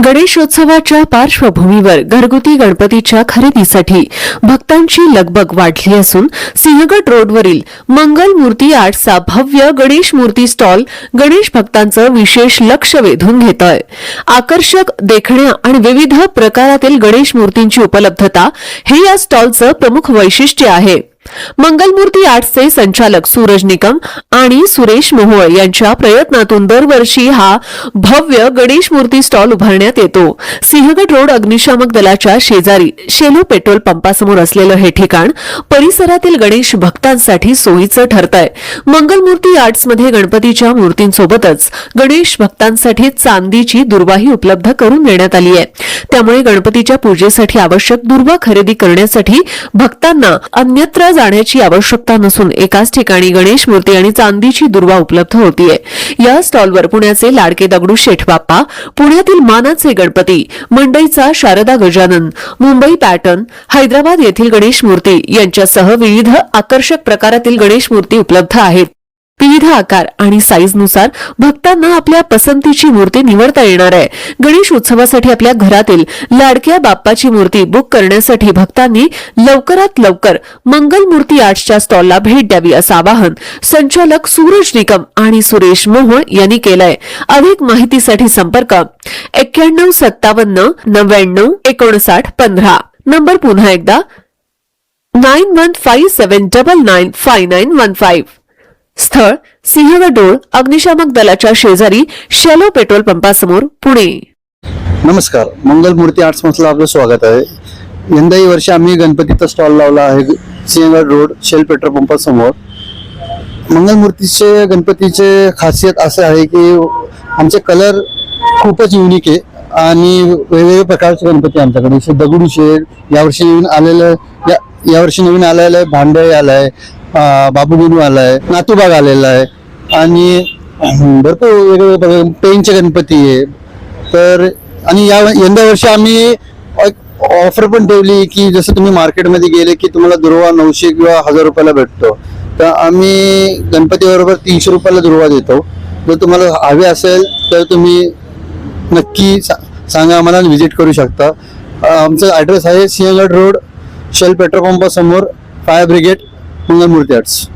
गणेशोत्सवाच्या पार्श्वभूमीवर घरगुती गणपतीच्या खरेदीसाठी भक्तांची लगबग वाढली असून सिंहगड रोडवरील मंगल मूर्ती आर्टचा भव्य गणेश मूर्ती स्टॉल गणेश भक्तांचं विशेष लक्ष वेधून घेतोय। आकर्षक देखण्या आणि विविध प्रकारातील गणेश मूर्तींची उपलब्धता हे या स्टॉलचं प्रमुख वैशिष्ट्य आहे। मंगलमूर्ती आर्ट्सचे संचालक सूरज निकम आणि सुरेश मोहोळ यांच्या प्रयत्नातून दरवर्षी हा भव्य गणेश मूर्ती स्टॉल उभारण्यात येतो। सिंहगड रोड अग्निशामक दलाच्या शेजारी शेलो पेट्रोल पंपासमोर असलेलं हे ठिकाण परिसरातील गणेश भक्तांसाठी सोयीचं ठरतंय। मंगलमूर्ती आर्ट्समध्ये गणपतीच्या मूर्तींसोबतच गणेश भक्तांसाठी चांदीची दुर्वाही उपलब्ध करून देण्यात आली आहे। त्यामुळे गणपतीच्या पूजेसाठी आवश्यक दुर्वा खरेदी करण्यासाठी भक्तांना अन्यत्र जाण्याची आवश्यकता नसून एकाच ठिकाणी गणेश मूर्ती आणि चांदीची दुर्वा उपलब्ध होतीये। या स्टॉलवर पुण्याचे लाडके दगडूशेठ बाप्पा, पुण्यातील मानाचे गणपती, मंडईचा शारदा गजानन, मुंबई पॅटर्न, हैदराबाद येथील गणेश मूर्ती यांच्यासह विविध आकर्षक प्रकारातील गणेश मूर्ती उपलब्ध आहेत। विविध आकार आणि साईजनुसार भक्तांना आपल्या पसंतीची मूर्ती निवडता येणार आहे। गणेश उत्सवासाठी आपल्या घरातील लाडक्या बाप्पाची मूर्ती बुक करण्यासाठी भक्तांनी लवकरात लवकर मंगल मूर्ती आर्ट्सच्या स्टॉलला भेट द्यावी असं आवाहन संचालक सूरज निकम आणि सुरेश मोहोळ यांनी केलंय। अधिक माहितीसाठी संपर्क 91 57 99 59 15 नंबर पुन्हा एकदा 9157995915 स्थळ सिंहगड रोड अग्निशामक दलाच्या शेजारी शेलो पेट्रोल पंपासमोर पुणे। नमस्कार, मंगल मूर्ती आर्ट्स मधलं आपलं स्वागत आहे। यंदाही वर्षी आम्ही गणपतीचा स्टॉल लावला आहे सिंहगड रोड शेल पेट्रोल पंपासमोर। मंगल मूर्तीचे गणपतीचे खासियत असे आहे की आमचे कलर खूपच युनिक आहे आणि वेगवेगळ्या प्रकारचे गणपती आमच्याकडे दगडूशेठ यावर्षी नवीन आलेलं आहे, भांडे आलाय, बाबूगुनू आलाय, नातूबाग आलेला आहे आणि भरपूर वेगवेगळे पेनचे गणपती आहे। तर आणि यंदा वर्षी आम्ही ऑफर पण ठेवली की जसं तुम्ही मार्केटमध्ये गेले की तुम्हाला दुर्वा 900 किंवा 1000 रुपयाला भेटतो, तर आम्ही गणपती बरोबर 300 रुपयाला दुर्वा देतो। जर तुम्हाला हवे असेल तर तुम्ही नक्की सांगा, आम्हाला व्हिजिट करू शकता। आमचा ॲड्रेस आहे सिंहगड रोड शेल पेट्रोल पंपासमोर, fire brigade, Mangal Murti arts.